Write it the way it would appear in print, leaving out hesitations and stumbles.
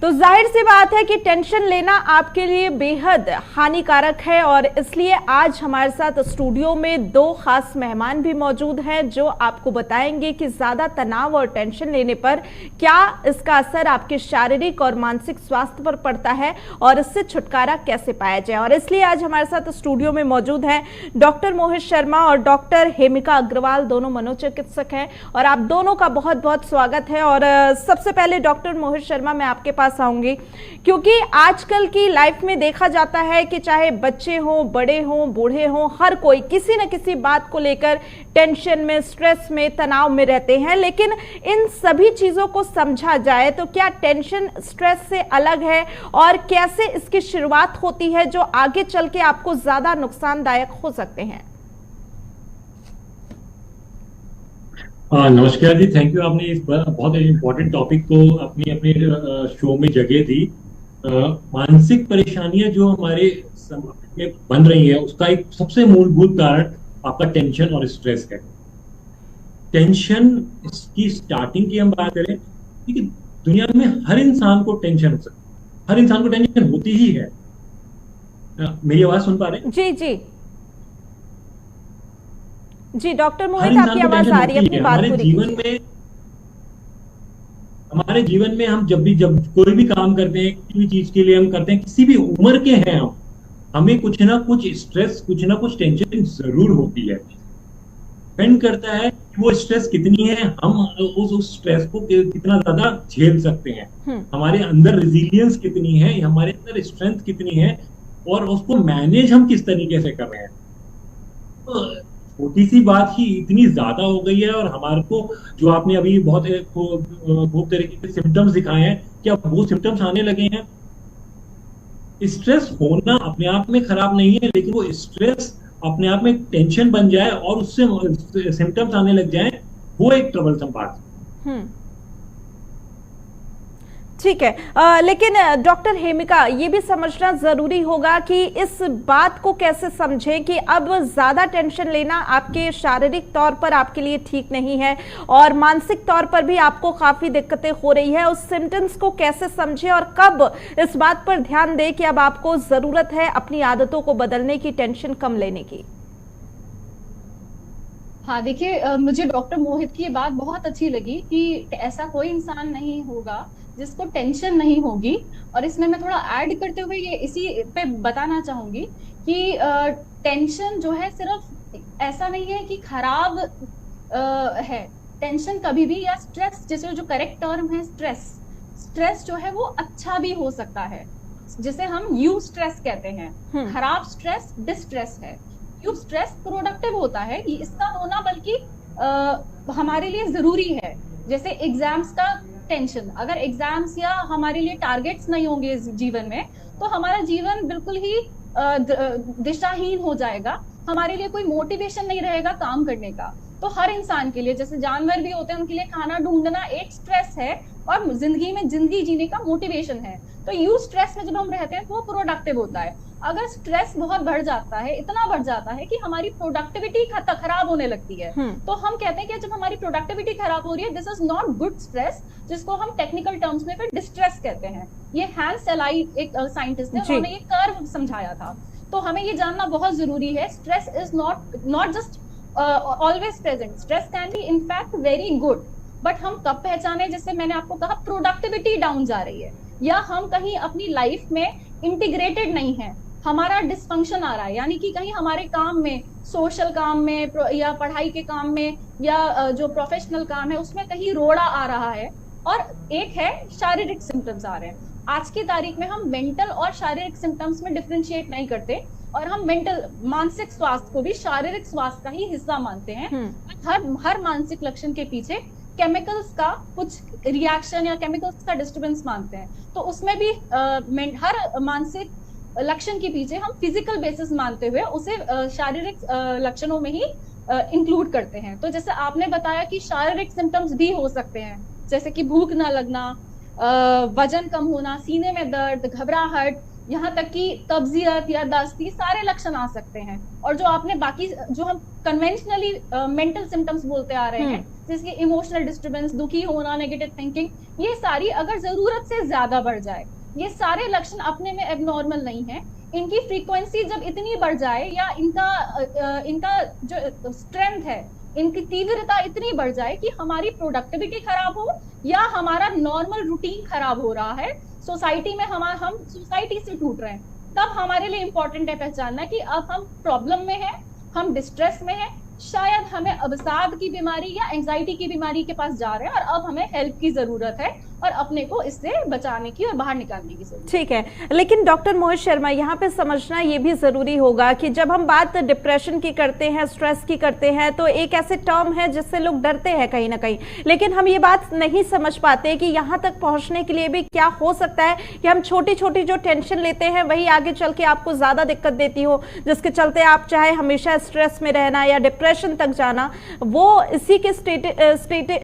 तो जाहिर सी बात है कि टेंशन लेना आपके लिए बेहद हानिकारक है और इसलिए आज हमारे साथ स्टूडियो में दो खास मेहमान भी मौजूद हैं जो आपको बताएंगे कि ज्यादा तनाव और टेंशन लेने पर क्या इसका असर आपके शारीरिक और मानसिक स्वास्थ्य पर पड़ता है और इससे छुटकारा कैसे पाया जाए। और इसलिए आज हमारे साथ स्टूडियो में मौजूद हैं डॉक्टर मोहित शर्मा और डॉक्टर हेमिका अग्रवाल, दोनों मनोचिकित्सक हैं और आप दोनों का बहुत बहुत स्वागत है। और सबसे पहले डॉक्टर मोहित शर्मा, मैं आपके पास आऊंगी क्योंकि आजकल की लाइफ में देखा जाता है कि चाहे बच्चे हों, बड़े हों, बूढ़े हों, हर कोई किसी न किसी बात को लेकर टेंशन में, स्ट्रेस में, तनाव में रहते हैं। लेकिन इन सभी चीजों को समझा जाए तो क्या टेंशन स्ट्रेस से अलग है और कैसे इसकी शुरुआत होती है जो आगे चल के आपको ज्यादा नुकसानदायक हो सकते हैं? नमस्कार जी, थैंक यू। आपने इस बहुत इम्पोर्टेंट टॉपिक को अपनी अपने शो में जगह दी। मानसिक परेशानियां जो हमारे समाज में बन रही है उसका एक सबसे मूलभूत कारण आपका टेंशन और स्ट्रेस है। टेंशन की स्टार्टिंग की हम बात करें, ठीक है, दुनिया में हर इंसान को टेंशन हो सकती है, हर इंसान को टेंशन होती ही है। मेरी आवाज सुन पा रहे हैं? जी जी जी डॉक्टर मोहित, आपकी आवाज आ रही है, अपनी बात पूरी कीजिए। हमारे जीवन में हम जब कोई भी काम करते हैं, किसी भी चीज के लिए हम करते हैं, किसी भी उम्र के हैं हम, हमें कुछ ना कुछ स्ट्रेस, कुछ ना कुछ टेंशन जरूर होती है। डिपेंड करता है कि वो स्ट्रेस कितनी है, हम उस स्ट्रेस को कितना ज्यादा झेल सकते हैं, हमारे अंदर रेजिलियंस कितनी है, हमारे अंदर स्ट्रेंथ कितनी है और उसको मैनेज हम किस तरीके से कर रहे हैं। छोटी सी बात ही इतनी ज्यादा हो गई है और हमारे को जो आपने अभी बहुत खूब तरीके के सिम्टम्स दिखाए हैं, क्या वो सिम्टम्स आने लगे हैं। स्ट्रेस होना अपने आप में खराब नहीं है, लेकिन वो स्ट्रेस अपने आप में टेंशन बन जाए और उससे सिम्टम्स आने लग जाए, वो एक ट्रबलसम बात है। ठीक है, लेकिन डॉक्टर हेमिका, ये भी समझना जरूरी होगा कि इस बात को कैसे समझें कि अब ज्यादा टेंशन लेना आपके शारीरिक तौर पर आपके लिए ठीक नहीं है और मानसिक तौर पर भी आपको काफी दिक्कतें हो रही है। उस सिम्टम्स को कैसे समझें और कब इस बात पर ध्यान दें कि अब आपको जरूरत है अपनी आदतों को बदलने की, टेंशन कम लेने की? हाँ, देखिए, मुझे डॉक्टर मोहित की ये बात बहुत अच्छी लगी कि ऐसा कोई इंसान नहीं होगा जिसको टेंशन नहीं होगी। और इसमें मैं थोड़ा ऐड करते हुए ये इसी पे बताना चाहूंगी कि टेंशन जो है सिर्फ ऐसा नहीं है कि खराब है। टेंशन कभी भी, या स्ट्रेस, जैसे जो करेक्ट टर्म है स्ट्रेस जो है वो अच्छा भी हो सकता है, जिसे हम यू स्ट्रेस कहते हैं। खराब स्ट्रेस डिस्ट्रेस है, यू स्ट्रेस प्रोडक्टिव होता है। इसका होना बल्कि हमारे लिए जरूरी है। जैसे एग्जाम्स का टेंशन, अगर एग्जाम्स या हमारे लिए टारगेट्स नहीं होंगे जीवन में तो हमारा जीवन बिल्कुल ही दिशाहीन हो जाएगा, हमारे लिए कोई मोटिवेशन नहीं रहेगा काम करने का। तो हर इंसान के लिए, जैसे जानवर भी होते हैं, उनके लिए खाना ढूंढना एक स्ट्रेस है और जिंदगी में जिंदगी जीने का मोटिवेशन है। तो यू स्ट्रेस में जब हम रहते हैं तो वो प्रोडक्टिव होता है। अगर स्ट्रेस बहुत बढ़ जाता है, इतना बढ़ जाता है कि हमारी प्रोडक्टिविटी खराब होने लगती है, तो हम कहते हैं कि जब हमारी प्रोडक्टिविटी खराब हो रही है, this is not good stress, जिसको हम टेक्निकल टर्म्स में फिर डिस्ट्रेस कहते हैं। ये हैंस सेलाई, एक साइंटिस्ट है, उन्होंने ये कर्व समझाया था। तो हमें ये जानना बहुत जरूरी है, stress is not just always present. Stress can be in fact very good, but हम कब पहचाने, जैसे मैंने आपको कहा, प्रोडक्टिविटी डाउन जा रही है या हम कहीं अपनी लाइफ में इंटीग्रेटेड नहीं है, हमारा डिसफंक्शन आ रहा है, यानी कि कहीं हमारे काम में, सोशल काम में या पढ़ाई के काम में या जो प्रोफेशनल काम है उसमें कहीं रोड़ा आ रहा है। और एक है शारीरिक सिम्टम्स आ रहे हैं। आज की तारीख में हम मेंटल और शारीरिक सिम्टम्स में डिफरेंशिएट नहीं करते और हम मानसिक स्वास्थ्य को भी शारीरिक स्वास्थ्य का ही हिस्सा मानते हैं। हर मानसिक लक्षण के पीछे केमिकल्स का कुछ रिएक्शन या केमिकल्स का डिस्टर्बेंस मानते हैं। तो उसमें भी हर मानसिक लक्षण के पीछे हम फिजिकल बेसिस मानते हुए उसे शारीरिक लक्षणों में ही इंक्लूड करते हैं। तो जैसे आपने बताया कि शारीरिक सिम्टम्स भी हो सकते हैं, जैसे कि भूख ना लगना, वजन कम होना, सीने में दर्द, घबराहट यहाँ तक कि कब्जियत या दस्त, ये सारे लक्षण आ सकते हैं। और जो आपने बाकी जो हम कन्वेंशनली मेंटल सिम्टम्स बोलते आ रहे हैं, जैसे इमोशनल डिस्टर्बेंस, दुखी होना, नेगेटिव थिंकिंग, ये सारी अगर जरूरत से ज्यादा बढ़ जाए, ये सारे लक्षण अपने में एबनॉर्मल नहीं है। इनकी फ्रीक्वेंसी जब इतनी बढ़ जाए या इनका जो स्ट्रेंथ है, इनकी तीव्रता इतनी बढ़ जाए कि हमारी प्रोडक्टिविटी खराब हो या हमारा नॉर्मल रूटीन खराब हो रहा है, सोसाइटी में हम सोसाइटी से टूट रहे हैं, तब हमारे लिए इंपॉर्टेंट है पहचानना कि अब हम प्रॉब्लम में हैं, हम डिस्ट्रेस में हैं, शायद हमें अवसाद की बीमारी या एंजाइटी की बीमारी के पास जा रहे हैं और अब हमें हेल्प की जरूरत है और अपने को इससे बचाने की और बाहर निकालने की जरूरत है। ठीक है, लेकिन डॉक्टर मोहित शर्मा, यहाँ पे समझना ये भी जरूरी होगा कि जब हम बात डिप्रेशन की करते हैं, स्ट्रेस की करते हैं, तो एक ऐसे टर्म है जिससे लोग डरते हैं कहीं ना कहीं, लेकिन हम ये बात नहीं समझ पाते कि यहाँ तक पहुंचने के लिए भी क्या हो सकता है कि हम छोटी छोटी जो टेंशन लेते हैं वही आगे चल के आपको ज्यादा दिक्कत देती हो, जिसके चलते आप चाहे हमेशा स्ट्रेस में रहना या डिप्रेशन तक जाना, वो इसी के